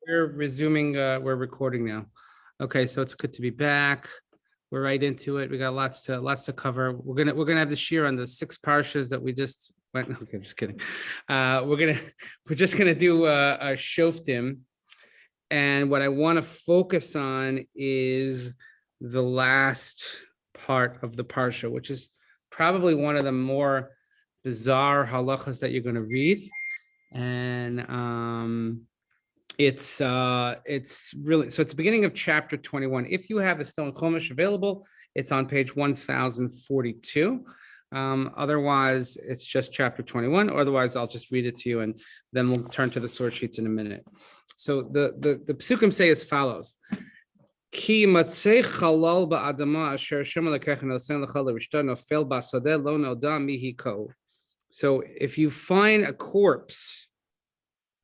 We're resuming, we're recording now. Okay, so it's good to be back. We're right into it. We got lots to cover. We're gonna have the shiur on the 6 parshas that we just went. Okay, just kidding. We're just gonna do a Shoftim, and what I want to focus on is the last part of the parsha, which is probably one of the more bizarre halachas that you're going to read, and it's really, so it's the beginning of chapter 21. If you have a Stone Chumash available, it's on page 1042. Otherwise, it's just chapter 21. Or otherwise, I'll just read it to you, and then we'll turn to the source sheets in a minute. So the psukim say as follows: Ki matzei chalal ba'adama asher Hashem Elokecha nosen lecha l'rishta nofel ba'sadeh lo noda mihi ko. So if you find a corpse.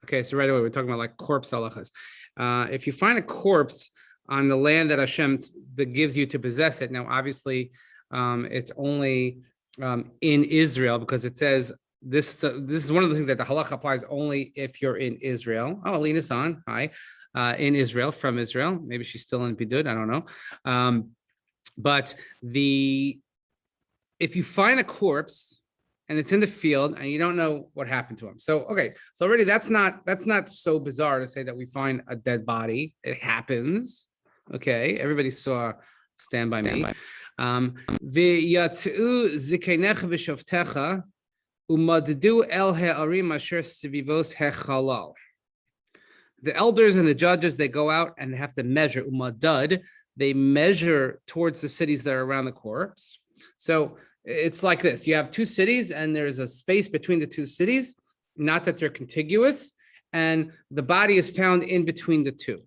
Okay, so right away, we're talking about like corpse halachas. If you find a corpse on the land that Hashem that gives you to possess it, now obviously it's only in Israel, because it says this is one of the things that the halacha applies only if you're in Israel. Oh, Alina's on. Hi. In Israel, from Israel. Maybe she's still in Bidud. I don't know. But if you find a corpse and it's in the field and you don't know what happened to him. So, okay. So already that's not so bizarre to say that we find a dead body. It happens. Okay. Everybody saw Stand By Me. V'yatzu zikenecha v'shovtecha umaddu el ha'arim asher sivivos hechalal. The elders and the judges, they go out and they have to measure. Umadud, they measure towards the cities that are around the corpse. So it's like this: you have 2 cities and there's a space between the 2 cities, not that they're contiguous, and the body is found in between the 2.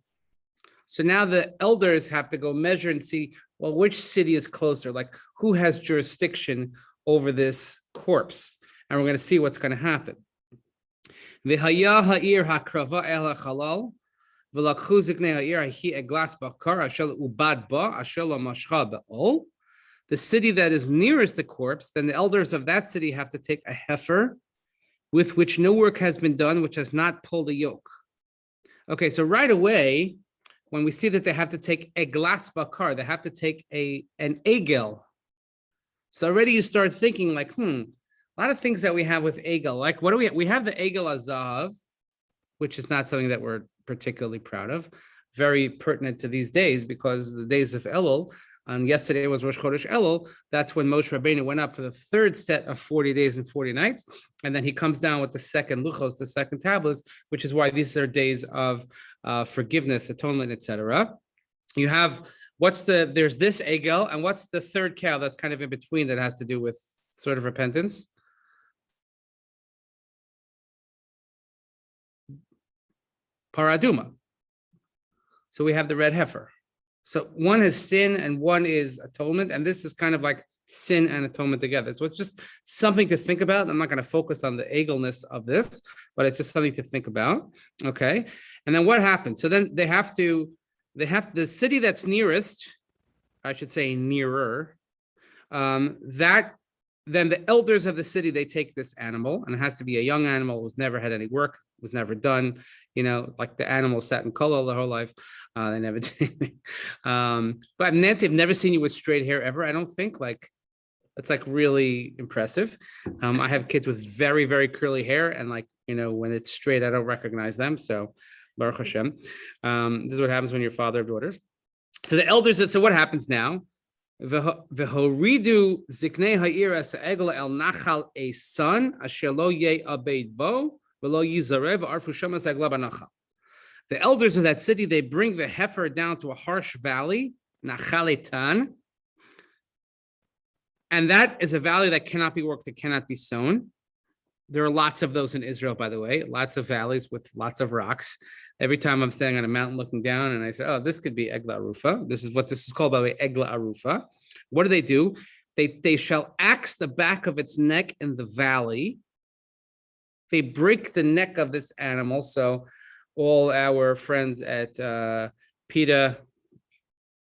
So now the elders have to go measure and see, well, which city is closer, like who has jurisdiction over this corpse, and we're going to see what's going to happen. V'haya ha'ir hakrava el hachalal v'lakhu ziknei ha'ir hahi eglas bakar asher ubad ba asher lo mashcha be'ol. The city that is nearest the corpse, then the elders of that city have to take a heifer with which no work has been done, which has not pulled a yoke. Okay, so right away, when we see that they have to take eglas bakar, they have to take an egel. So already you start thinking like, a lot of things that we have with egel, like what do we have the egel azav, which is not something that we're particularly proud of, very pertinent to these days, because the days of Elul, and yesterday was Rosh Chodesh Elul. That's when Moshe Rabbeinu went up for the 3rd set of 40 days and 40 nights. And then he comes down with the second luchos, the second tablets, which is why these are days of forgiveness, atonement, etc. You have, there's this egel, and what's the 3rd cow that's kind of in between that has to do with sort of repentance? Paraduma. So we have the red heifer. So one is sin and one is atonement, and this is kind of like sin and atonement together. So it's just something to think about. I'm not going to focus on the egelness of this, but it's just something to think about. Okay. And then what happens? So then they have the city that's nearest, I should say nearer, then the elders of the city, they take this animal, and it has to be a young animal, was never had any work, was never done, like the animal sat in kollel the whole life. They never did anything. But Nancy, I've never seen you with straight hair ever. I don't think that's like really impressive. I have kids with very, very curly hair, and when it's straight, I don't recognize them. So Baruch Hashem. This is what happens when you're father of daughters. So the elders, so what happens now? V'horidu ziknei ha'ir as egel el nachal a son asher lo ye abed bo v'lo yizarev arfu shamas eglah b'nachal. The elders of that city, they bring the heifer down to a harsh valley, nachaletan, and that is a valley that cannot be worked, it cannot be sown. There are lots of those in Israel, by the way, lots of valleys with lots of rocks. Every time I'm standing on a mountain looking down and I say, oh, this could be Eglah Arufah. This is what this is called, by the way, Eglah Arufah. What do? They shall axe the back of its neck in the valley. They break the neck of this animal. So all our friends at PETA,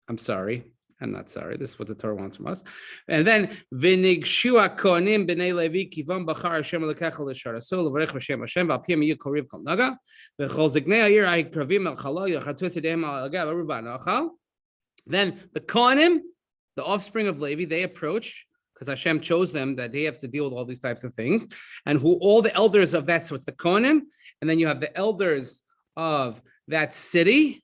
I'm sorry, I'm not sorry. This is what the Torah wants from us. And then v'nigshua kohanim b'nei Levi kivam b'char Hashem lekecha l'sharaso l'varech v'shem Hashem v'alpiyam yiyu kol riv kol naga v'chol zignei ha'ir ha'ikravim el chalal yachatu esidem al agav aruba na'achal. Then the kohanim, the offspring of Levi, they approach because Hashem chose them that they have to deal with all these types of things, and who all the elders of that. So it's the kohanim, and then you have the elders of that city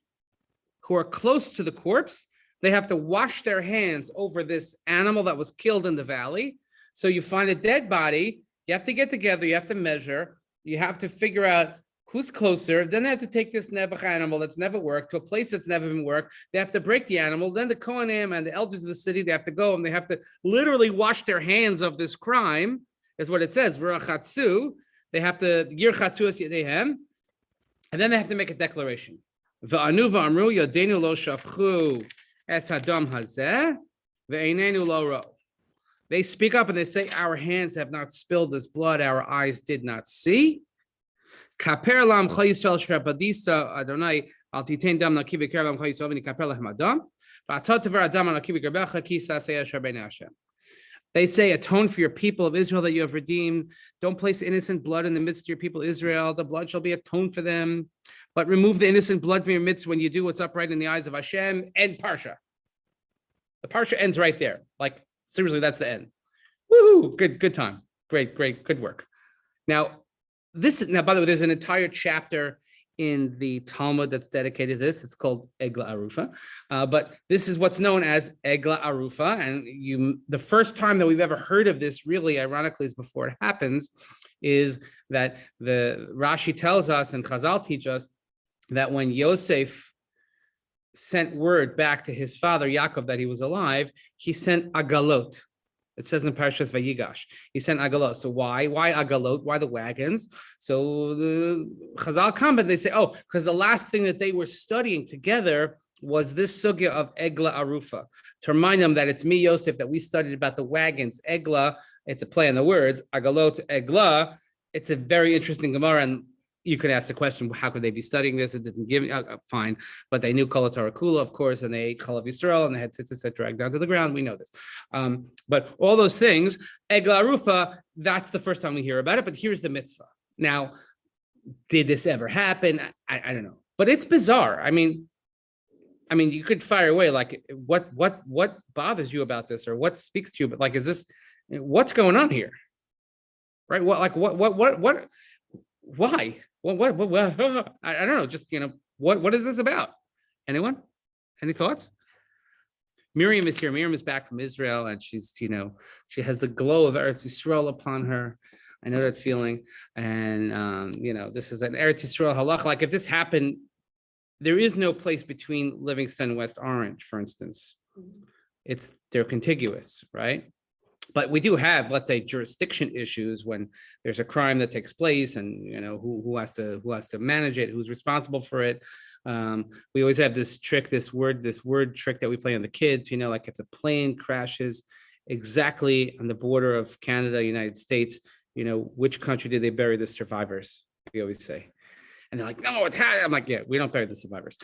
who are close to the corpse. They have to wash their hands over this animal that was killed in the valley. So you find a dead body, you have to get together, you have to measure, you have to figure out who's closer. Then they have to take this nebuch animal that's never worked to a place that's never been worked. They have to break the animal. Then the kohanim and the elders of the city, they have to go and they have to literally wash their hands of this crime, is what it says. V'rachatzu. They have to yirchatzu es yadehem, and then they have to make a declaration. V'anu v'amru yodenu lo shafchu es hadam hazeh ve'einenu lo ro. They speak up and they say, our hands have not spilled this blood, our eyes did not see. Kaper lam chol Yisrael shrabadisa Adonai al titein dam naki v'ker lam chol Yisrael v'nikaper lehem adam v'atot tever adam al naki v'gerbecha ki sasei asher b'nei Hashem. They say, atone for your people of Israel that you have redeemed. Don't place innocent blood in the midst of your people Israel. The blood shall be atoned for them. But remove the innocent blood from your midst when you do what's upright in the eyes of Hashem. End Parsha. The Parsha ends right there. Like, seriously, that's the end. Woohoo! Good time. Great, good work. Now, by the way, there's an entire chapter in the Talmud that's dedicated to this. It's called Eglah Arufah. But this is what's known as Eglah Arufah. And the first time that we've ever heard of this, really, ironically, is before it happens, is that the Rashi tells us and Chazal teach us that when Yosef sent word back to his father, Yaakov, that he was alive, he sent agalot. It says in Parashas Vayigash, he sent agalot. So why agalot? Why the wagons? So the Chazal comment, they say, oh, because the last thing that they were studying together was this sugya of Eglah Arufah. To remind them that it's me, Yosef, that we studied about the wagons. Eglah, it's a play on the words. Agalot, Eglah. It's a very interesting Gemara, and you could ask the question, how could they be studying this? It didn't give me, fine. But they knew Kol Torah Kula, of course, and they ate Chalav Yisrael, and they had tzitzis that dragged down to the ground. We know this. But all those things, Eglah Arufah, that's the first time we hear about it, but here's the mitzvah. Now, did this ever happen? I don't know. But it's bizarre. I mean, you could fire away, like, what bothers you about this, or what speaks to you? But like, what's going on here? Right? What? Why? What? I don't know. Just, what is this about? Anyone? Any thoughts? Miriam is here. Miriam is back from Israel, and she's, she has the glow of Eretz Yisrael upon her. I know that feeling. And, this is an Eretz Yisrael halach. Like, if this happened, there is no place between Livingston and West Orange, for instance. They're contiguous, right? But we do have, let's say, jurisdiction issues when there's a crime that takes place, and who has to manage it, who's responsible for it. We always have this word trick that we play on the kids. Like if the plane crashes exactly on the border of Canada, United States, which country did they bury the survivors? We always say. And they're like, no, I'm like, yeah, we don't bury the survivors.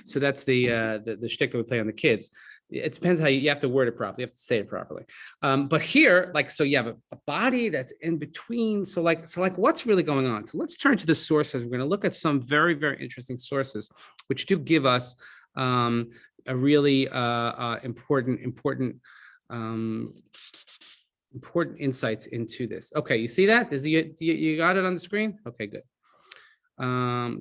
So that's the shtick that we play on the kids. It depends how you have to word it properly. You have to say it properly. But here, so you have a body that's in between. So what's really going on? So let's turn to the sources. We're going to look at some very, very interesting sources, which do give us a really important insights into this. Okay, you see that? You got it on the screen? Okay, good.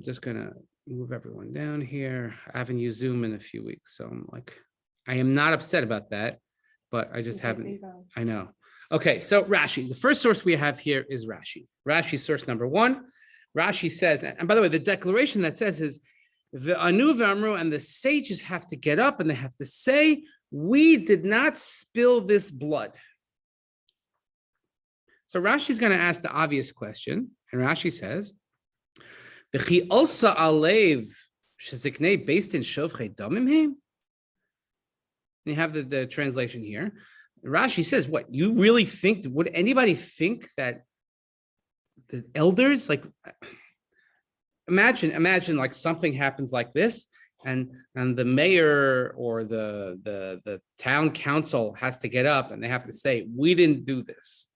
Just gonna move everyone down here. I haven't used Zoom in a few weeks, so I am not upset about that, but I just haven't. I know. Okay, so Rashi. The first source we have here is Rashi. Rashi source number one. Rashi says, and by the way, the declaration that says is the Anu v'amru, and the sages have to get up and they have to say, we did not spill this blood. So Rashi's going to ask the obvious question, and Rashi says, "V'chi also alev sheziknei based in shovchei damim heim." You have the translation here. Rashi says, what, you really think, would anybody think that the elders, like, imagine like something happens like this, and the mayor or the town council has to get up and they have to say, we didn't do this.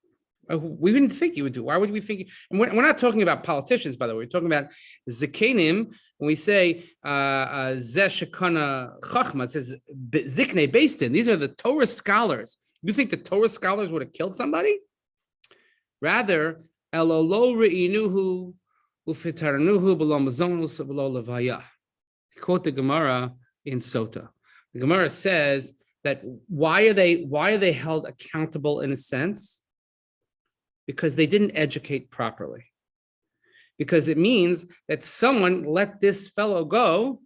We didn't think you would do. Why would we think? And we're not talking about politicians, by the way. We're talking about zikenim. When we say zeh shekana chachma, it says ziknei beistin. These are the Torah scholars. You think the Torah scholars would have killed somebody? Rather, elolo reinuhu ufitarnuhu below mazonus below levaya. Quote the Gemara in Sota. The Gemara says that why are they held accountable in a sense? Because they didn't educate properly. Because it means that someone let this fellow go.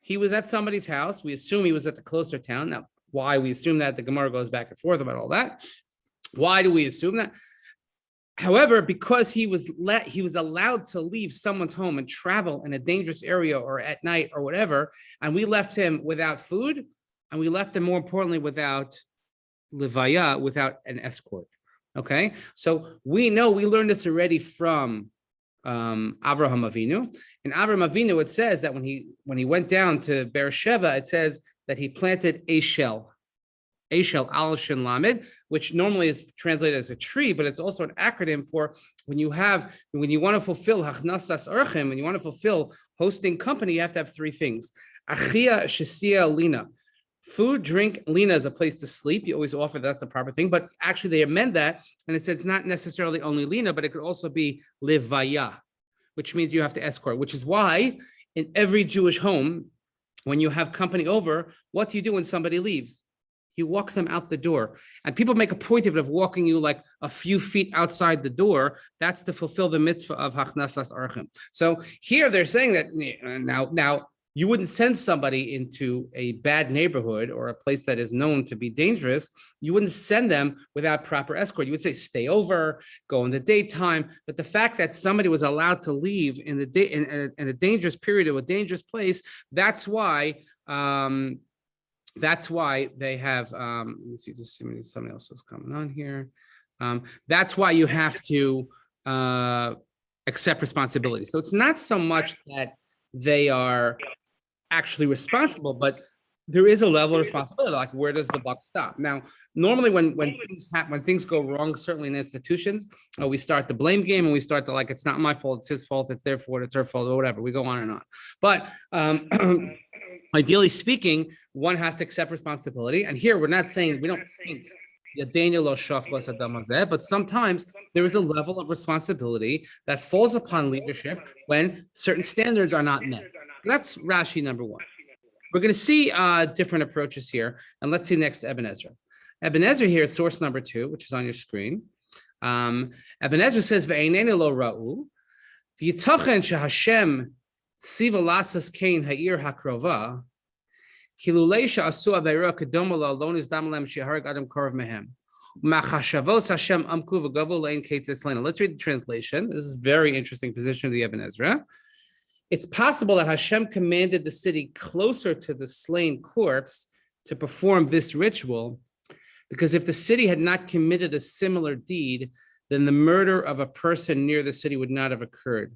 He was at somebody's house. We assume he was at the closer town. Now, why we assume that? The Gemara goes back and forth about all that. Why do we assume that? However, because he was allowed to leave someone's home and travel in a dangerous area or at night or whatever, and we left him without food, and we left him, more importantly, without levaya, without an escort. Okay, so we learned this already from Avraham Avinu. In Avraham Avinu, it says that when he went down to Beersheba, it says that he planted a shell al shin lamed, which normally is translated as a tree, but it's also an acronym for when you want to fulfill hachnasas orchim, when you want to fulfill hosting company, you have to have three things: achia, shesia, lina. Food, drink, lina is a place to sleep. You always offer that's the proper thing, but actually they amend that and it says not necessarily only lina, but it could also be levaya, which means you have to escort, which is why in every Jewish home, when you have company over, what do you do when somebody leaves? You walk them out the door. And people make a point of walking you like a few feet outside the door. That's to fulfill the mitzvah of hachnasas archim. So here they're saying that now you wouldn't send somebody into a bad neighborhood or a place that is known to be dangerous. You wouldn't send them without proper escort. You would say, stay over, go in the daytime. But the fact that somebody was allowed to leave in the day in a dangerous period of a dangerous place, that's why they have. Let me see, just somebody else is coming on here. That's why you have to accept responsibility. So it's not so much that they are actually responsible, but there is a level of responsibility. Like, where does the buck stop? Now, normally when things happen, when things go wrong, certainly in institutions, we start the blame game and we start to it's not my fault, it's his fault, it's their fault, it's her fault, or whatever. We go on and on. But ideally speaking, one has to accept responsibility. And here we're not saying we don't think but sometimes there is a level of responsibility that falls upon leadership when certain standards are not met. That's Rashi number one. We're going to see different approaches here. And let's see next Eben Ezra. Eben Ezra here is source number 2, which is on your screen. Eben Ezra says, Ve'einenu lo ra'u, v'yitachen she'Hashem tziva lasas kain ha'ir hakrova, kilulei she'asu aveira kedoma lo nizdam lem she'harag adam korov mehem. Machashavos Hashem amku v'gavu le'in keitzes lena. Let's read the translation. This is a very interesting position of the Eben Ezra. It's possible that Hashem commanded the city closer to the slain corpse to perform this ritual, because if the city had not committed a similar deed, then the murder of a person near the city would not have occurred.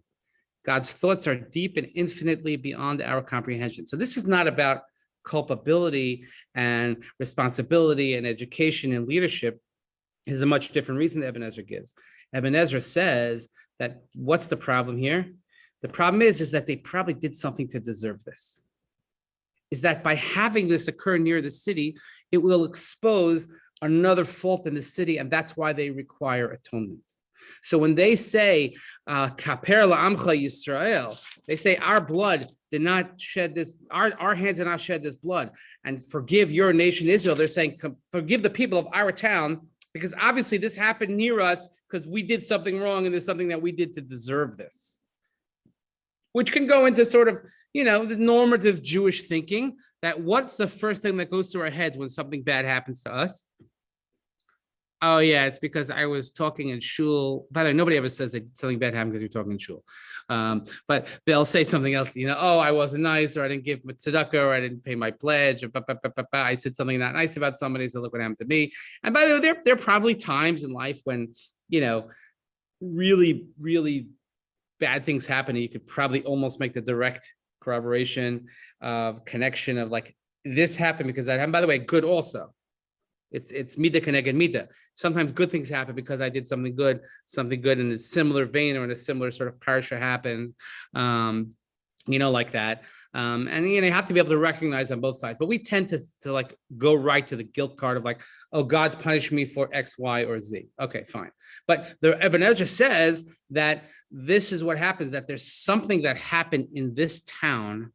God's thoughts are deep and infinitely beyond our comprehension. So this is not about culpability and responsibility and education and leadership. This is a much different reason that Eben Ezra gives. Eben Ezra says that what's the problem here? The problem is that they probably did something to deserve this. Is that by having this occur near the city, it will expose another fault in the city, and that's why they require atonement. So when they say, Kaper la'amcha Yisrael, they say our blood did not shed this, our hands did not shed this blood, and forgive your nation Israel. They're saying, forgive the people of our town, because obviously this happened near us because we did something wrong and there's something that we did to deserve this. Which can go into sort of, the normative Jewish thinking that what's the first thing that goes through our heads when something bad happens to us? Oh yeah, it's because I was talking in shul. By the way, nobody ever says that something bad happened because you're talking in shul. But they'll say something else, oh, I wasn't nice, or I didn't give tzedakah, or I didn't pay my pledge, or I said something not nice about somebody, so look what happened to me. And by the way, there are probably times in life when, really, really bad things happen, and you could probably almost make the direct corroboration of connection of like this happened because that happened. By the way, good also. It's mida keneged mida. Sometimes good things happen because I did something good in a similar vein or in a similar sort of parsha happens, like that. And you have to be able to recognize on both sides. But we tend to like go right to the guilt card of like, oh, God's punished me for X, Y, or Z. Okay, fine. But the Ibn Ezra says that this is what happens, that there's something that happened in this town.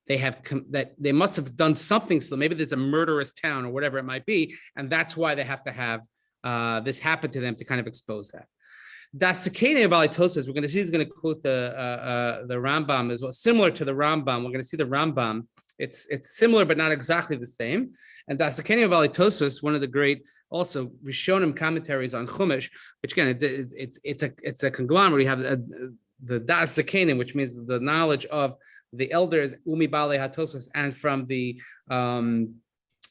That they must have done something. So maybe there's a murderous town or whatever it might be. And that's why they have to have this happen to them to kind of expose that. Dasikene Balitosis, we're going to see, he's going to quote the Rambam as well, similar to the Rambam. We're going to see the Rambam. It's similar, but not exactly the same. And Dasikene Balitosis, one of the great also Rishonim commentaries on Chumash, which again, it's a conglomerate. You have the Dasikene, which means the knowledge of the elders, Umi Bale HaTosos, and from the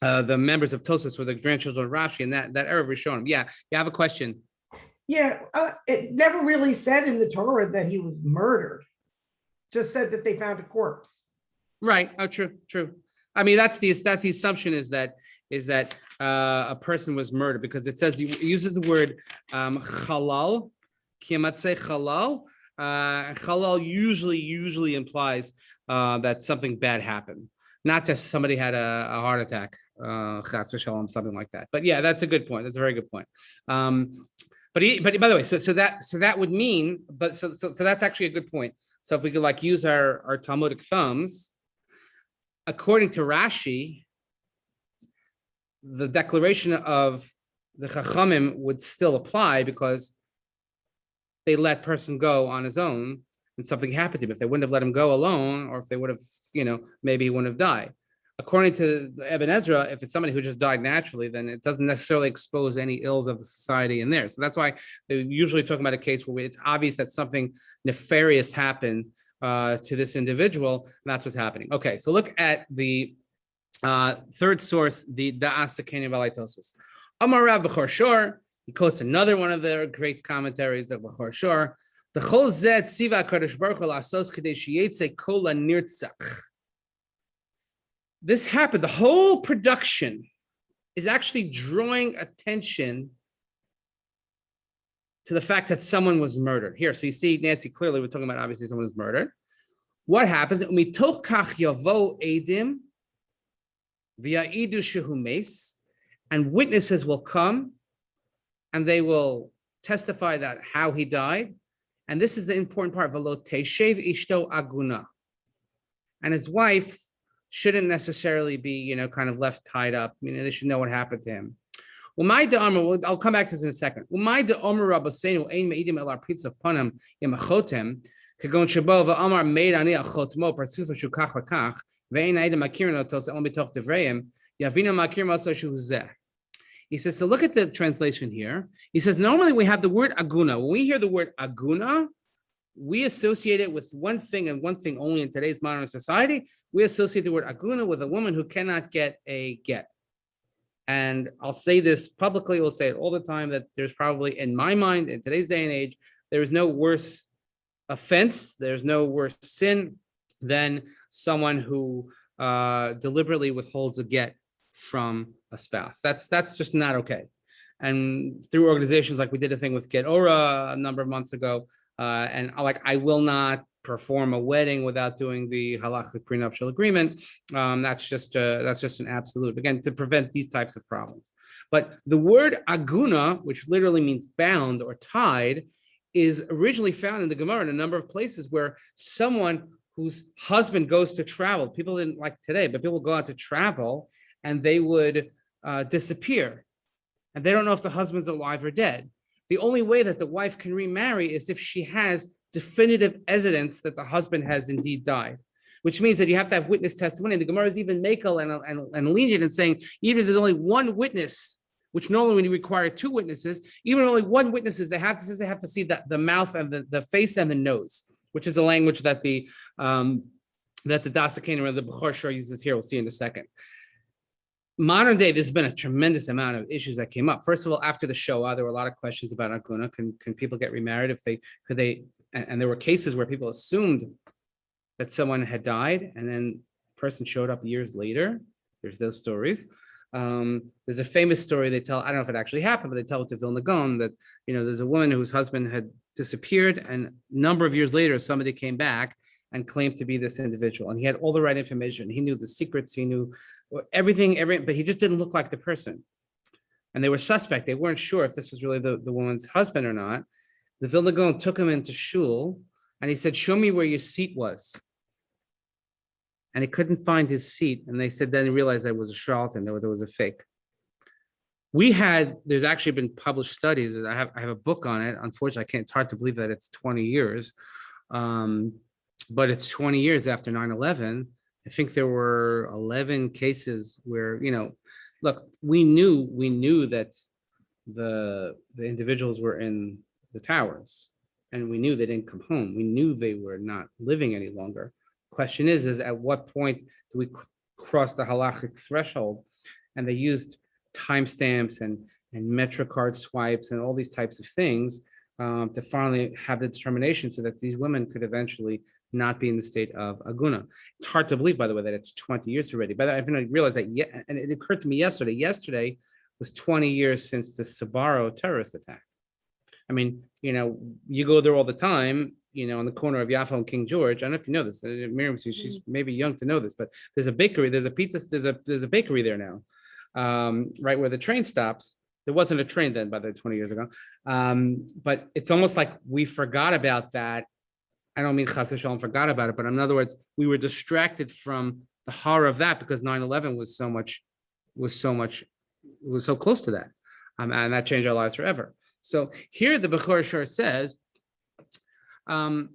members of Tosos, were the grandchildren of Rashi, and that era of Rishonim. Yeah, you have a question. Yeah, it never really said in the Torah that he was murdered. Just said that they found a corpse. Right. Oh, true. I mean, that's the assumption is that a person was murdered because it says, it uses the word halal, kiyamatse halal. Halal usually implies that something bad happened, not just somebody had a heart attack, chas v'shalom, something like that. But yeah, that's a good point. That's a very good point. But by the way, so that would mean, but so that's actually a good point. So if we could like use our Talmudic thumbs, according to Rashi, the declaration of the Chachamim would still apply because they let person go on his own and something happened to him. If they wouldn't have let him go alone, or if they would have, maybe he wouldn't have died. According to Ibn Ezra, if it's somebody who just died naturally, then it doesn't necessarily expose any ills of the society in there. So that's why they're usually talking about a case where it's obvious that something nefarious happened to this individual, and that's what's happening. Okay, so look at the third source, the Da'as Sakeni Valaitosis. Amar Rav B'chor Shor, he quotes another one of their great commentaries of B'chor Shor. The Chol Zet Siva Kadosh Baruch Hu La'asos Kadei Sheyetze Kol HaNirtzach. This happened. The whole production is actually drawing attention to the fact that someone was murdered. Here, so you see, Nancy, clearly we're talking about obviously someone was murdered. What happens? Mitoch kach yavo edim v'ya'idu shehu meis, and witnesses will come and they will testify that how he died. And this is the important part. V'lo teshev ishto aguna, and his wife shouldn't necessarily be, kind of left tied up. They should know what happened to him. I'll come back to this in a second. He says, so look at the translation here. He says, normally we have the word aguna. When we hear the word aguna, we associate it with one thing and one thing only in today's modern society. We associate the word aguna with a woman who cannot get a get. And I'll say this publicly, we'll say it all the time, that there's probably, in my mind, in today's day and age, there is no worse offense, there's no worse sin than someone who deliberately withholds a get from a spouse. That's just not okay. And through organizations like we did a thing with Get Ora a number of months ago, and I will not perform a wedding without doing the halachic prenuptial agreement. That's just an absolute, again, to prevent these types of problems. But the word aguna, which literally means bound or tied, is originally found in the Gemara in a number of places where someone whose husband goes to travel, people didn't like today, but people go out to travel and they would disappear. And they don't know if the husband's alive or dead. The only way that the wife can remarry is if she has definitive evidence that the husband has indeed died, which means that you have to have witness testimony. And the Gemara is even makel and lenient in saying, even if there's only one witness, which normally when you require two witnesses, even only one witness, they have to see the mouth and the face and the nose, which is a language that the Dasakain or the B'chor Shor uses here. We'll see in a second. Modern day, there's been a tremendous amount of issues that came up. First of all, after the Shoah, there were a lot of questions about aguna. Can people get remarried if they could? And there were cases where people assumed that someone had died, and then the person showed up years later. There's those stories. There's a famous story they tell. I don't know if it actually happened, but they tell it to Vilna Gaon that there's a woman whose husband had disappeared, and a number of years later, somebody came back and claimed to be this individual, and he had all the right information. He knew the secrets, he knew everything, but he just didn't look like the person. And they were suspect. They weren't sure if this was really the woman's husband or not. The Vilna Gaon took him into shul, and he said, "Show me where your seat was." And he couldn't find his seat. And they said, then he realized that it was a charlatan, there was a fake. There's actually been published studies. I have a book on it. Unfortunately, it's hard to believe that it's 20 years. But it's 20 years after 9/11. I think there were 11 cases where, look, we knew that the individuals were in the towers, and we knew they didn't come home. We knew they were not living any longer. Question is at what point do we cross the halachic threshold? And they used timestamps and MetroCard swipes and all these types of things to finally have the determination so that these women could eventually not be in the state of aguna. It's hard to believe, by the way, that it's 20 years already. But I realized that, and it occurred to me yesterday. Yesterday was 20 years since the Sbarro terrorist attack. I mean, you go there all the time, on the corner of Yafo and King George. I don't know if you know this. Miriam, she's maybe young to know this, but there's a bakery, there's a bakery there now, right where the train stops. There wasn't a train then, by the 20 years ago. But it's almost like we forgot about that. I don't mean Chas v'Shalom forgot about it, but in other words, we were distracted from the horror of that because 9/11 was so close to that, and that changed our lives forever. So here the Bechor Shur says, a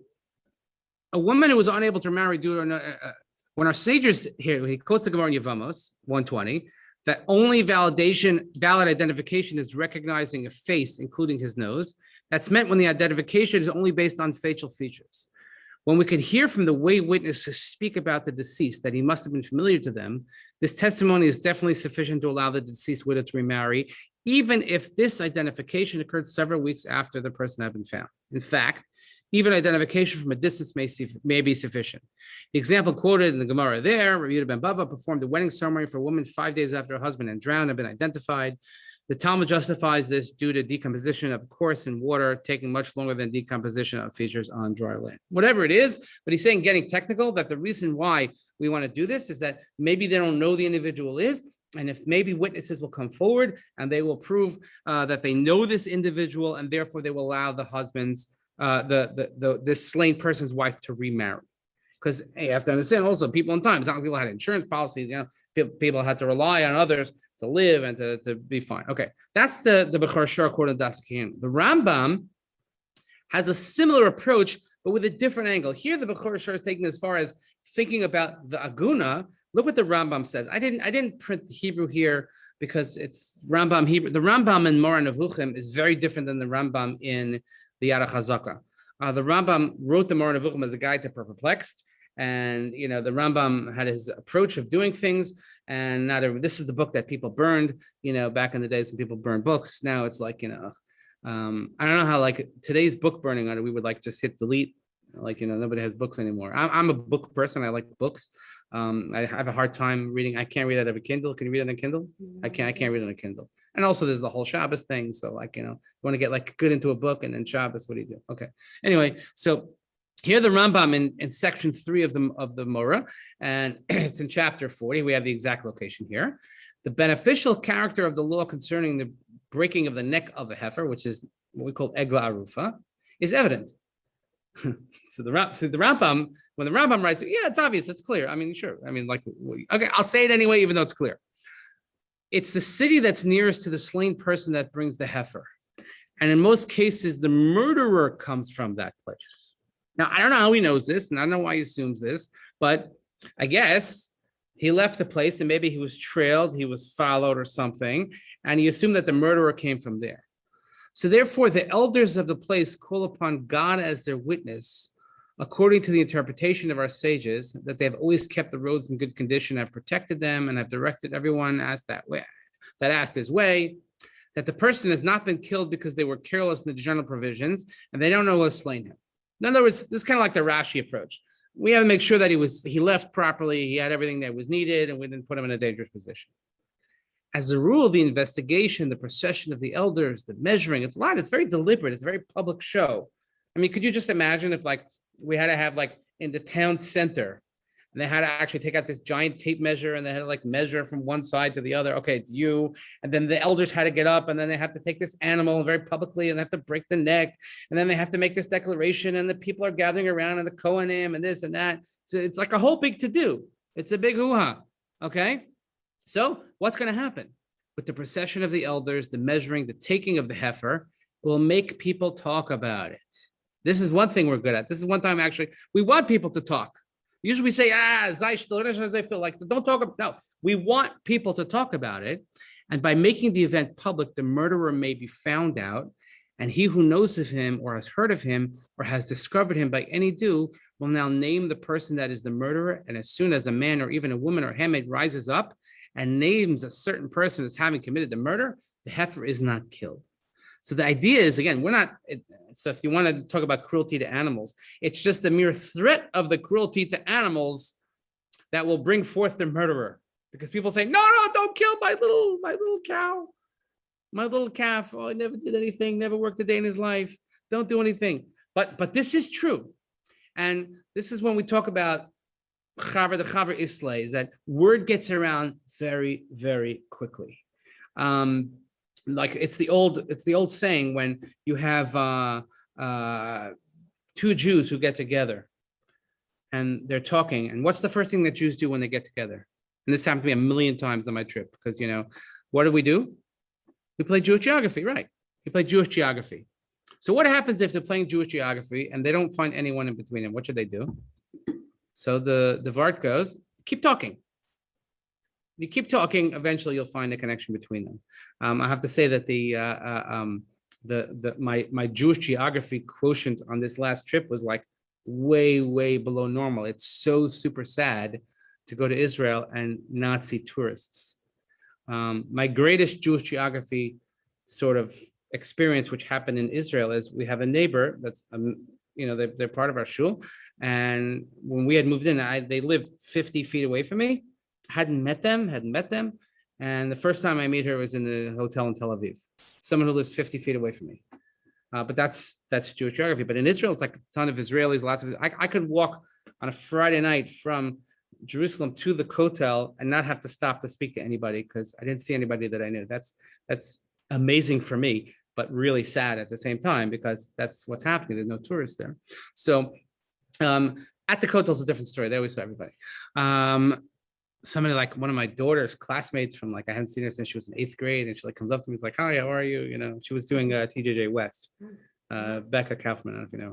woman who was unable to marry when our sages here, he quotes the Gemara in Yevamos 120, that only valid identification is recognizing a face, including his nose. That's meant when the identification is only based on facial features. When we can hear from the way witnesses speak about the deceased that he must have been familiar to them, this testimony is definitely sufficient to allow the deceased widow to remarry, even if this identification occurred several weeks after the person had been found. In fact, even identification from a distance may be sufficient. The example quoted in the Gemara there, Rabbi Yehuda ben Bava performed a wedding ceremony for a woman 5 days after her husband had drowned and been identified. The Talmud justifies this due to decomposition of course in water taking much longer than decomposition of features on dry land. Whatever it is, but he's saying, getting technical, that the reason why we want to do this is that maybe they don't know who the individual is, and if maybe witnesses will come forward and they will prove that they know this individual, and therefore they will allow the husband's this slain person's wife to remarry. Because you have to understand also, people in times, not people had insurance policies, people had to rely on others to live and to be fine. Okay, that's the Bechor Shur according to Dasakin. The Rambam has a similar approach, but with a different angle. Here, the Bechor Shur is taking as far as thinking about the aguna. Look what the Rambam says. I didn't print the Hebrew here because it's Rambam Hebrew. The Rambam in Moreh Nevuchim is very different than the Rambam in the Yad HaChazaka. The Rambam wrote the Moreh Nevuchim as a guide to perplexed. And the Rambam had his approach of doing things, and this is the book that people burned. Back in the days when people burned books. Now it's like I don't know how like today's book burning on it. We would like just hit delete. Nobody has books anymore. I'm a book person. I like books. I have a hard time reading. I can't read out of a Kindle. Can you read it on a Kindle? I can't read it on a Kindle. And also there's the whole Shabbos thing. So you want to get like good into a book, and then Shabbos, what do you do? Okay. Anyway, so here the Rambam in section 3 of the Moreh, and it's in chapter 40. We have the exact location here. The beneficial character of the law concerning the breaking of the neck of a heifer, which is what we call Eglah Arufah, is evident. So the Rambam, when the Rambam writes, yeah, it's obvious, it's clear. I mean, sure. I mean, okay, I'll say it anyway, even though it's clear. It's the city that's nearest to the slain person that brings the heifer. And in most cases, the murderer comes from that place. Now, I don't know how he knows this, and I don't know why he assumes this, but I guess he left the place and maybe he was trailed, he was followed or something, and he assumed that the murderer came from there. So therefore, the elders of the place call upon God as their witness, according to the interpretation of our sages, that they have always kept the roads in good condition, have protected them, and have directed everyone that asked his way, that the person has not been killed because they were careless in the general provisions, and they don't know who has slain him. In other words, this is kind of like the Rashi approach. we have to make sure that he left properly, he had everything that was needed, and we didn't put him in a dangerous position. As a rule, the investigation, the procession of the elders, the measuring, it's very deliberate. It's a very public show. I mean, could you just imagine if we had to have in the town center, and they had to actually take out this giant tape measure and they had to measure from one side to the other. Okay, it's you. And then the elders had to get up and then they have to take this animal very publicly and they have to break the neck. And then they have to make this declaration and the people are gathering around and the Kohanim and this and that. So it's like a whole big to-do. It's a big hoo-ha. Okay. So what's going to happen with the procession of the elders, the measuring, the taking of the heifer will make people talk about it. This is one thing we're good at. This is one time actually we want people to talk. Usually we say, they feel like don't talk about. No, we want people to talk about it. And by making the event public, the murderer may be found out. And he who knows of him or has heard of him or has discovered him by any due will now name the person that is the murderer. And as soon as a man or even a woman or handmaid rises up and names a certain person as having committed the murder, the heifer is not killed. So the idea is, again, so if you want to talk about cruelty to animals, it's just the mere threat of the cruelty to animals that will bring forth the murderer. Because people say, no, don't kill my little cow, my little calf. Oh, he never did anything, never worked a day in his life. Don't do anything. But this is true. And this is when we talk about the chaver islay, is that word gets around very, very quickly. It's the old saying when you have two Jews who get together and they're talking, and what's the first thing that Jews do when they get together? And this happened to me a million times on my trip, because what do? We play Jewish geography, right? We play Jewish geography. So what happens if they're playing Jewish geography and they don't find anyone in between them? What should they do? So the Vart goes, keep talking. You keep talking, eventually you'll find a connection between them. I have to say that my Jewish geography quotient on this last trip was way, way below normal. It's so super sad to go to Israel and not see tourists. My greatest Jewish geography sort of experience, which happened in Israel, is we have a neighbor that's, they're part of our shul. And when we had moved in, they lived 50 feet away from me. Hadn't met them. And the first time I meet her was in the hotel in Tel Aviv, someone who lives 50 feet away from me. But that's Jewish geography. But in Israel, it's like a ton of Israelis, lots of, I could walk on a Friday night from Jerusalem to the Kotel and not have to stop to speak to anybody because I didn't see anybody that I knew. That's amazing for me, but really sad at the same time because that's what's happening. There's no tourists there. So at the Kotel is a different story. They always saw everybody. Somebody like one of my daughter's classmates from I hadn't seen her since she was in 8th grade, and she comes up to me, is like, "Hi, how are you?" She was doing TJJ West, Becca Kaufman. I don't know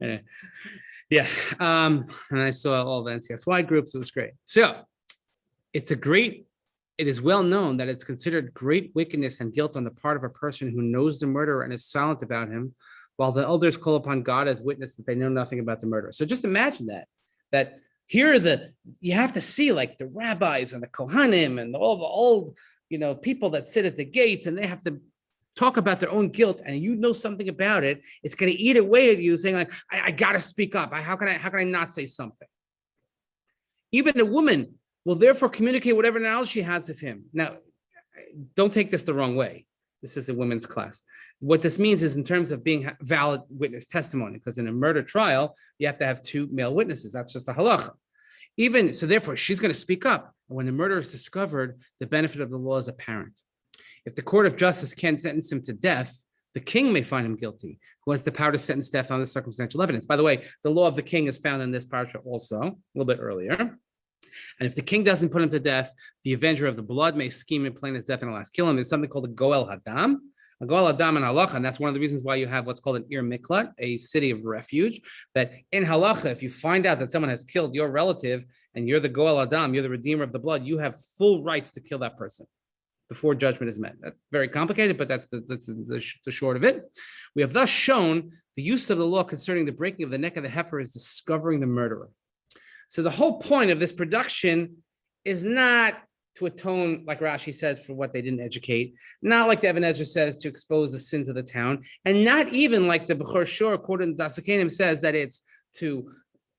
if you know. Yeah. And I saw all the NCSY groups. It was great. So it is well known that it's considered great wickedness and guilt on the part of a person who knows the murderer and is silent about him, while the elders call upon God as witness that they know nothing about the murderer. So just imagine that here you have to see the rabbis and the Kohanim and all the old, people that sit at the gates, and they have to talk about their own guilt, and something about it. It's going to eat away at you, saying I got to speak up. How can I not say something? Even a woman will therefore communicate whatever knowledge she has of him. Now, don't take this the wrong way. This is a women's class. What this means is in terms of being valid witness testimony, because in a murder trial, you have to have 2 male witnesses. That's just a halacha. Even so, therefore, she's going to speak up. And when the murder is discovered, the benefit of the law is apparent. If the court of justice can't sentence him to death, the king may find him guilty, who has the power to sentence death on the circumstantial evidence. By the way, the law of the king is found in this parasha also, a little bit earlier. And if the king doesn't put him to death, the avenger of the blood may scheme and plan his death and last kill him. There's something called a goel hadam. A goel hadam in halacha, and that's one of the reasons why you have what's called an ir miklat, a city of refuge, that in halacha, if you find out that someone has killed your relative and you're the goel hadam, you're the redeemer of the blood, you have full rights to kill that person before judgment is met. That's very complicated, but that's the short of it. We have thus shown the use of the law concerning the breaking of the neck of the heifer is discovering the murderer. So the whole point of this production is not to atone, like Rashi says, for what they didn't educate, not like the Ibn Ezra says to expose the sins of the town, and not even like the Bechor Shor quoted in Dasakanim says that it's to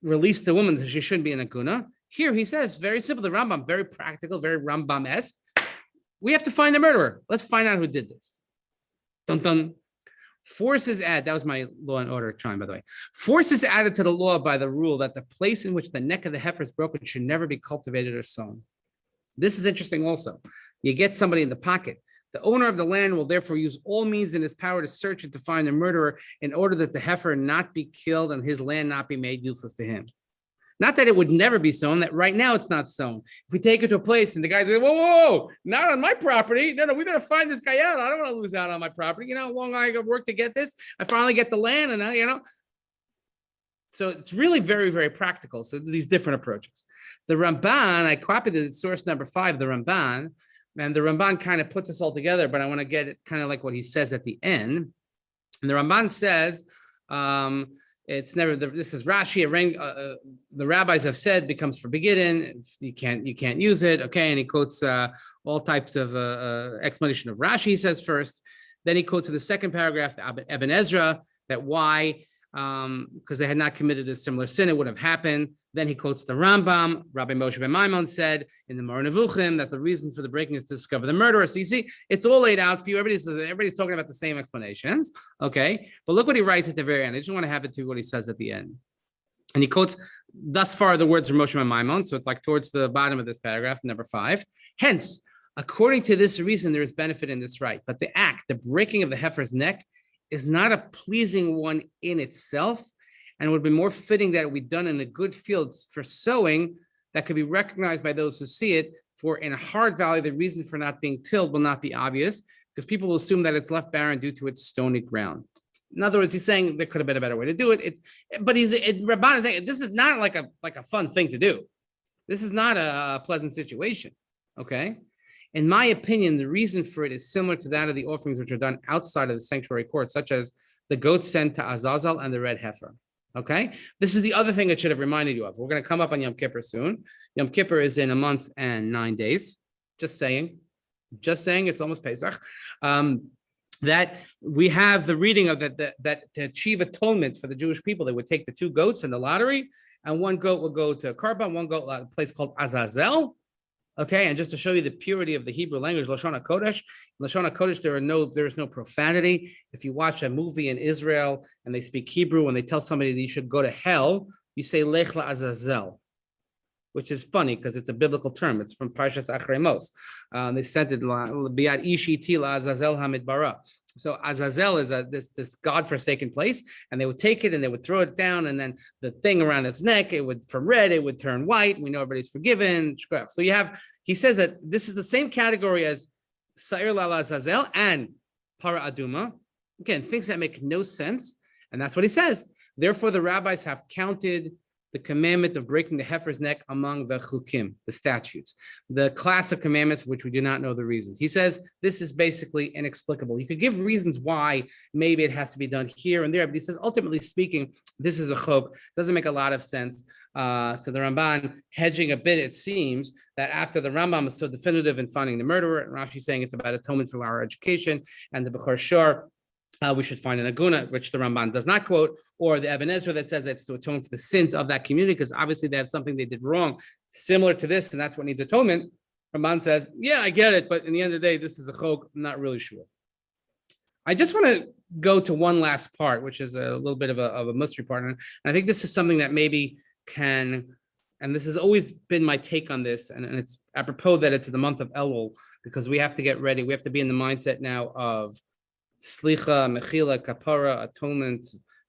release the woman that she shouldn't be in a guna. Here he says, very simple, the Rambam, very practical, very Rambam-esque. We have to find the murderer. Let's find out who did this. Dun dun. Force is added. That was my law and order chime, by the way. Force is added to the law by the rule that the place in which the neck of the heifer is broken should never be cultivated or sown. This is interesting also. You get somebody in the pocket. The owner of the land will therefore use all means in his power to search and to find the murderer in order that the heifer not be killed and his land not be made useless to him. Not that it would never be sown, that right now it's not sown. If we take it to a place and the guy's like, whoa, not on my property. No, we got to find this guy out. I don't want to lose out on my property. You know how long I got work to get this? I finally get the land and now. So it's really very, very practical. So these different approaches. The Ramban, I copied the source number 5, the Ramban, and the Ramban kind of puts us all together, but I want to get it kind of like what he says at the end. And the Ramban says, it's never. This is Rashi. The rabbis have said becomes forbidden. You can't use it. Okay, and he quotes all types of explanation of Rashi. He says first, then he quotes in the second paragraph the Ibn Ezra that why because they had not committed a similar sin, it would have happened. Then he quotes the Rambam. Rabbi Moshe ben Maimon said in the Moreh Nevuchim that the reason for the breaking is to discover the murderer. So you see, it's all laid out for you. Everybody's talking about the same explanations. Okay, but look what he writes at the very end. I just want to have it to what he says at the end. And he quotes thus far the words from Moshe ben Maimon. So it's like towards the bottom of this paragraph, number 5. Hence, according to this reason, there is benefit in this right. But the act, the breaking of the heifer's neck, is not a pleasing one in itself, and it would be more fitting that it be done in a good field for sowing that could be recognized by those who see it. For in a hard valley, the reason for not being tilled will not be obvious, because people will assume that it's left barren due to its stony ground. In other words, he's saying there could have been a better way to do it. Rabban is saying this is not like a fun thing to do. This is not a pleasant situation. Okay. In my opinion, the reason for it is similar to that of the offerings which are done outside of the sanctuary court, such as the goat sent to Azazel and the red heifer. Okay, this is the other thing I should have reminded you of. We're going to come up on Yom Kippur soon. Yom Kippur is in a month and 9 days. Just saying, it's almost Pesach. That we have the reading of that to achieve atonement for the Jewish people, they would take the 2 goats in the lottery, and 1 goat will go to Karban, 1 goat a place called Azazel. Okay, and just to show you the purity of the Hebrew language, Lashon HaKodesh, there is no profanity. If you watch a movie in Israel and they speak Hebrew and they tell somebody that you should go to hell, you say Lech LaAzazel, which is funny because it's a biblical term. It's from Parshas Achrei Mos. They said it Biad Ishi Ti LaAzazel Hamidbara. So Azazel is this God-forsaken place, and they would take it and they would throw it down, and then the thing around its neck, from red, it would turn white. We know everybody's forgiven. So he says that this is the same category as Sa'ir Lala Azazel and Para Aduma. Again, things that make no sense, and that's what he says. Therefore, the rabbis have counted the commandment of breaking the heifer's neck among the chukim, the statutes, the class of commandments which we do not know the reasons. He says this is basically inexplicable. You could give reasons why maybe it has to be done here and there, but he says ultimately speaking, this is a chok. Doesn't make a lot of sense. So the Ramban hedging a bit, it seems that after the Rambam is so definitive in finding the murderer, and Rashi saying it's about atonement for our education, and the Bechor Shor, we should find an aguna, which the Ramban does not quote, or the Ibn Ezra that says it's to atone for the sins of that community, because obviously they have something they did wrong, similar to this, and that's what needs atonement. Ramban says, yeah, I get it, but in the end of the day, this is a chok. I'm not really sure. I just want to go to one last part, which is a little bit of a mystery part, and I think this is something that maybe can, and this has always been my take on this, and it's apropos that it's the month of Elul, because we have to get ready. We have to be in the mindset now of slicha, mechila, kapara, atonement,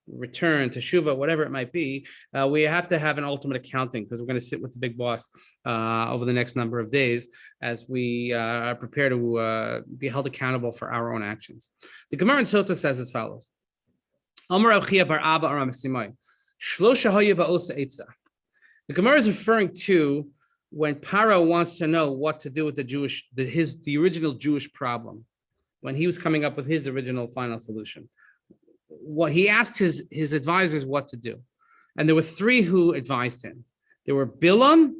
return, teshuva, whatever it might be. We have to have an ultimate accounting, because we're going to sit with the big boss over the next number of days as we prepare to be held accountable for our own actions. The Gemara in Sota says as follows. The Gemara is referring to when Paro wants to know what to do with the original Jewish problem, when he was coming up with his original final solution. What he asked his advisors what to do. And there were 3 who advised him. There were Bilam,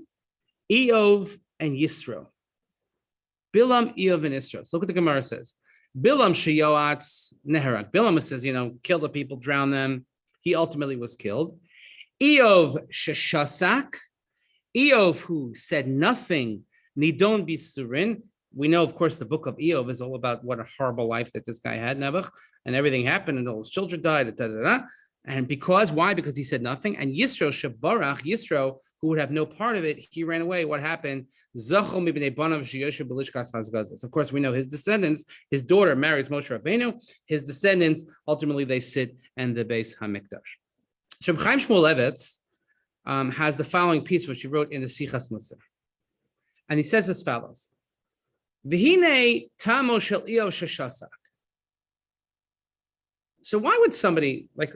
Eov, and Yisro. Bilam, Eov, and Yisro. So look what the Gemara says. Bilam sheyoatz neharak. Bilam says, kill the people, drown them. He ultimately was killed. Eov sheshasak, Eov who said nothing, nidon bisurin. We know, of course, the book of Eov is all about what a horrible life that this guy had, Nebuch, and everything happened, and all his children died, and why? Because he said nothing. And Yisro Shabarach, Yisro, who would have no part of it, he ran away. What happened? Of course, we know his descendants, his daughter marries Moshe Rabbeinu. His descendants, ultimately, they sit in the Beis Hamikdash. Reb Chaim Shmulevitz has the following piece, which he wrote in the Sichas Musar. And he says as follows. V'hinei tamo shel Eov sheshasak. So why would somebody be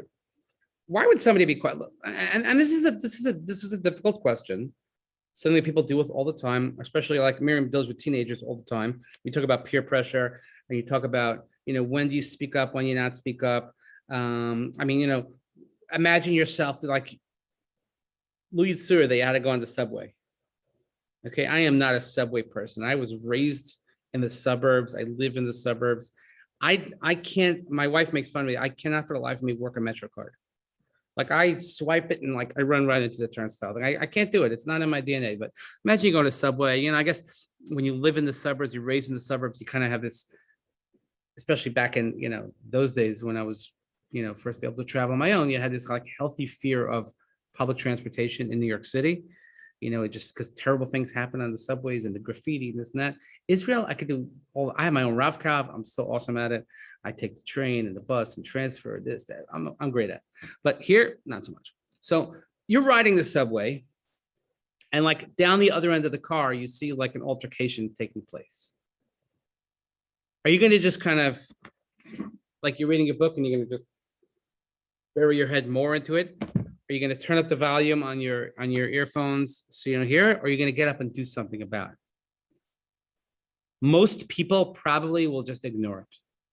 quiet? And this is a difficult question. Something that people deal with all the time, especially like Miriam deals with teenagers all the time. You talk about peer pressure, and you talk about, when do you speak up, when you not speak up. Imagine yourself like Louis Tsur, they had to go on the subway. Okay, I am not a subway person. I was raised in the suburbs. I live in the suburbs. I can't, my wife makes fun of me. I cannot for the life of me work a MetroCard. Like I swipe it and like I run right into the turnstile. Like I can't do it. It's not in my DNA. But imagine you go to subway. I guess when you live in the suburbs, you're raised in the suburbs, you kind of have this, especially back in, those days when I was, first able to travel on my own, you had this like healthy fear of public transportation in New York City. Just because terrible things happen on the subways and the graffiti and this and that. Israel, I could do I have my own Rav-Kav. I'm so awesome at it. I take the train and the bus and transfer this, that. I'm great at it. But here, not so much. So you're riding the subway and like down the other end of the car, you see like an altercation taking place. Are you going to just kind of, like you're reading a book and you're going to just bury your head more into it? Are you going to turn up the volume on your earphones so you don't hear it? Or are you going to get up and do something about it? Most people probably will just ignore it.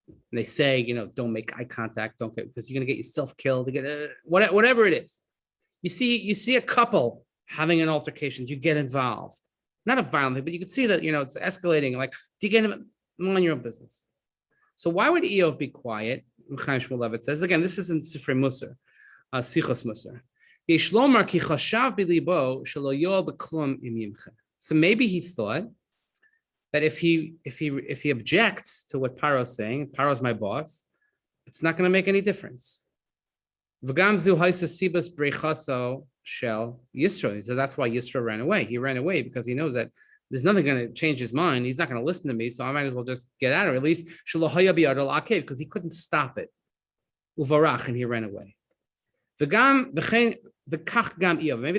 And they say, don't make eye contact, don't get, because you're going to get yourself killed, whatever it is. You see a couple having an altercation, you get involved. Not a violent thing, but you can see that, it's escalating. Like, do you get on your own business? So why would Eov be quiet? Chaim Shmulevitz says, again, this is in Sifrei Musar. Sichos Musar. So maybe he thought that if he objects to what Paro's saying, Paro's my boss, it's not going to make any difference. So that's why Yisro ran away. He ran away because he knows that there's nothing going to change his mind. He's not going to listen to me, so I might as well just get out of it. At least because he couldn't stop it. Uvarach, and he ran away. Maybe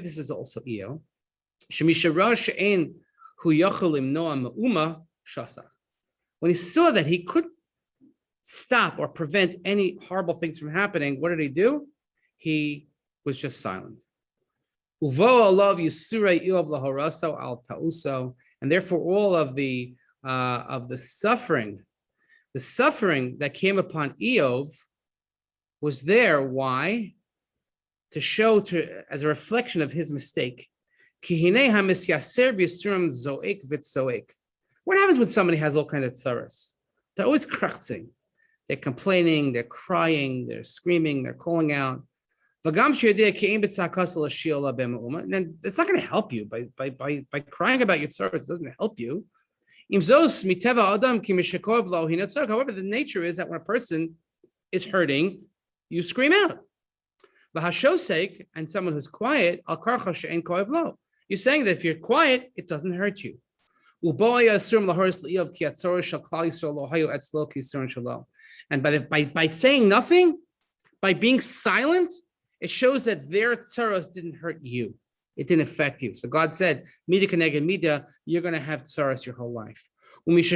this is also Eov. When he saw that he could stop or prevent any horrible things from happening, what did he do? He was just silent. And therefore, all of the suffering that came upon Eov was there. Why? To show as a reflection of his mistake. What happens when somebody has all kinds of tzaras? They're always krachtzing. They're complaining, they're crying, they're screaming, they're calling out. And then it's not going to help you by crying about your tzaras. It doesn't help you. However, the nature is that when a person is hurting, you scream out. V'hashosek, and someone who's quiet, al karcha she'en koev lo. You're saying that if you're quiet, it doesn't hurt you. And by saying nothing, by being silent, it shows that their tzaros didn't hurt you. It didn't affect you. So God said, Mida keneged Mida, you're going to have tzaros your whole life. And if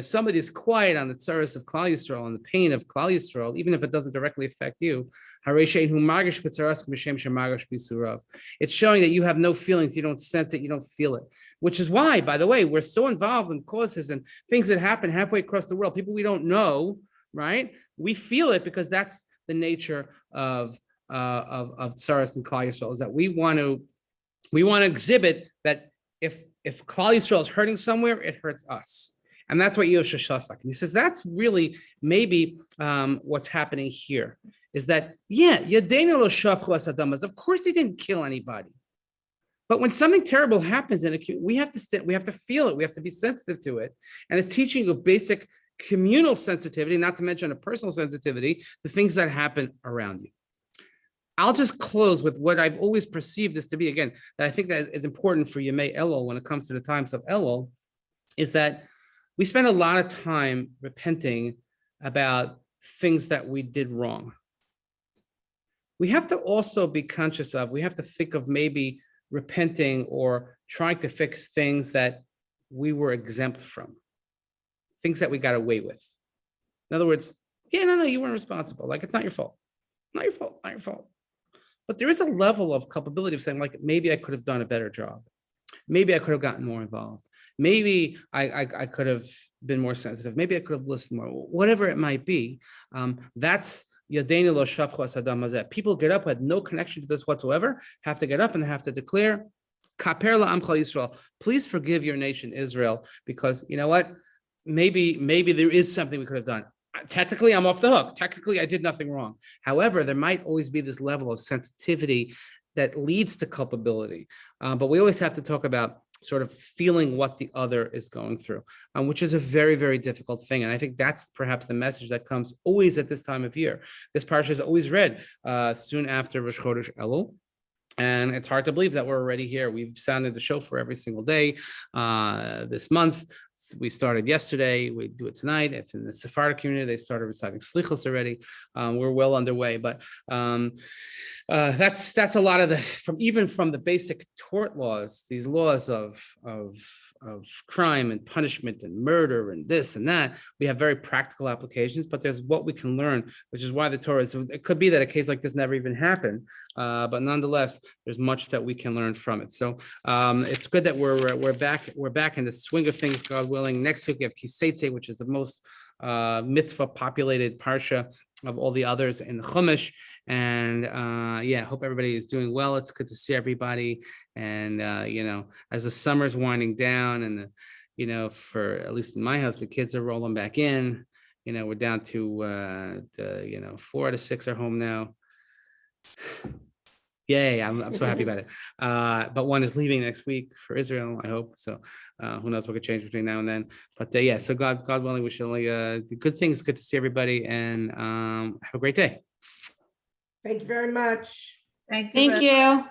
somebody is quiet on the tzaros of Klal Yisrael, on the pain of Klal Yisrael, even if it doesn't directly affect you, it's showing that you have no feelings, you don't sense it, you don't feel it. Which is why, by the way, we're so involved in causes and things that happen halfway across the world, people we don't know, right? We feel it because that's the nature of tzaros and Klal Yisrael, is that we want to exhibit that if Klal Yisrael is hurting somewhere, it hurts us. And that's what Eov Sheshasak. And he says that's really maybe what's happening here. is that, yeah, Yadeinu lo shafchu es adamas. Of course, he didn't kill anybody. But when something terrible happens in a community, we have to feel it. We have to be sensitive to it. And it's teaching you basic communal sensitivity, not to mention a personal sensitivity to things that happen around you. I'll just close with what I've always perceived this to be, again, that I think that is important for Yemei Elul when it comes to the times of Elul, is that we spend a lot of time repenting about things that we did wrong. We have to also be conscious of, we have to think of maybe repenting or trying to fix things that we were exempt from, things that we got away with. In other words, yeah, no, you weren't responsible. Like, it's not your fault. Not your fault, not your fault. But there is a level of culpability of saying, like, maybe I could have done a better job. Maybe I could have gotten more involved. Maybe I could have been more sensitive. Maybe I could have listened more. Whatever it might be, that's Yadeinu lo shafchu es hadam hazeh. People get up with no connection to this whatsoever, have to get up and have to declare, Kaper la'amcha Yisrael, please forgive your nation Israel, because you know what? Maybe there is something we could have done. Technically, I'm off the hook. Technically, I did nothing wrong. However, there might always be this level of sensitivity that leads to culpability. But we always have to talk about sort of feeling what the other is going through, which is a very, very difficult thing. And I think that's perhaps the message that comes always at this time of year. This parsha is always read soon after Rosh Chodesh Elul. And it's hard to believe that we're already here. We've sounded the shofar every single day this month. We started yesterday. We do it tonight. It's in the Sephardic community. They started reciting Slichos already. We're well underway. But that's a lot of from the basic tort laws, these laws of crime and punishment and murder and this and that. We have very practical applications, but there's what we can learn, which is why the Torah is. It could be that a case like this never even happened, but nonetheless, there's much that we can learn from it. So it's good that we're back in the swing of things, God willing. Next week we have Kiseitze, which is the most mitzvah populated parsha of all the others in the Chumash. And hope everybody is doing well. It's good to see everybody. And as the summer's winding down, and for at least in my house, the kids are rolling back in. We're down to 4 out of 6 are home now. Yay, I'm so happy about it. But one is leaving next week for Israel, I hope. So who knows what could change between now and then. But so God willing, we should only do good things. Good to see everybody, and have a great day. Thank you very much. Thank you. Bye.